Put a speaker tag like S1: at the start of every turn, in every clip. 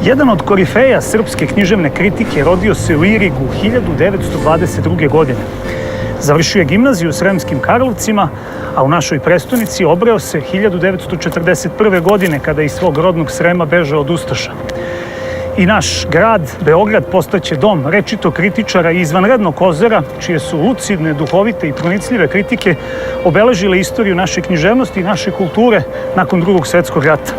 S1: Jedan od korifeja srpske književne kritike rodio se u Irigu 1922. godine. Završio je gimnaziju u Sremskim Karlovcima, a u našoj prestonici obreo se 1941. godine kada je iz svog rodnog Srema bežao od ustaša. I naš grad, Beograd, postaće dom rečitog kritičara i izvanrednog ozera, čije su lucidne, duhovite i pronicljive kritike obeležile istoriju naše književnosti i naše kulture nakon Drugog svjetskog rata.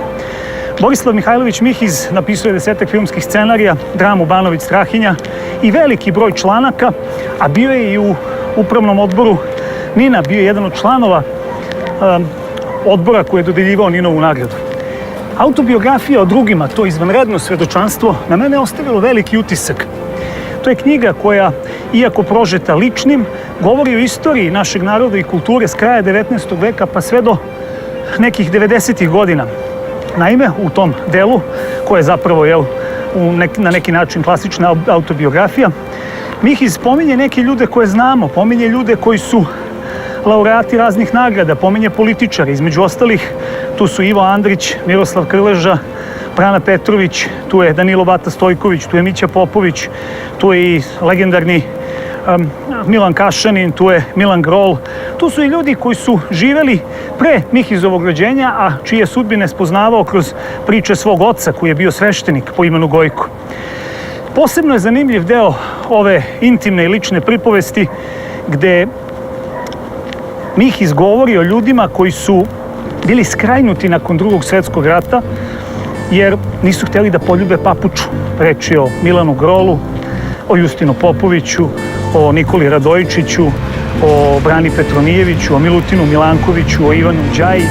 S1: Borislav Mihajlović Mihiz napisao je 10 filmskih scenarija, dramu Banović Strahinja i veliki broj članaka, a bio je i u upravnom odboru NIN-a, bio je jedan od članova odbora koji je dodeljivao NIN-ovu nagradu. Autobiografija o drugima, to izvanredno svedočanstvo, na mene je ostavilo veliki utisak. To je knjiga koja, iako prožeta ličnim, govori o istoriji našeg naroda i kulture s kraja 19. veka pa sve do nekih 90. godina. Naime, u tom delu, koje je zapravo na neki način klasična autobiografija, Mihiz pominje neke ljude koje znamo, pominje ljude koji su laureati raznih nagrada, pominje političare. Između ostalih, tu su Ivo Andrić, Miroslav Krleža, Brana Petrović, tu je Danilo Bata Stojković, tu je Mića Popović, tu je i legendarni Milan Kašanin, tu je Milan Grol. Tu su i ljudi koji su živeli pre Mihizovog rođenja, a čije sudbine spoznavao kroz priče svog oca, koji je bio sveštenik po imenu Gojko. Posebno je zanimljiv deo ove intimne i lične pripovesti, gde Mihiz govori o ljudima koji su bili skrajnuti nakon Drugog svjetskog rata, jer nisu htjeli da poljube papuču. Reč je o Milanu Grolu, o Justinu Popoviću, o Nikoli Radojičiću, o Brani Petronijeviću, o Milutinu Milankoviću, o Ivanu Đaji.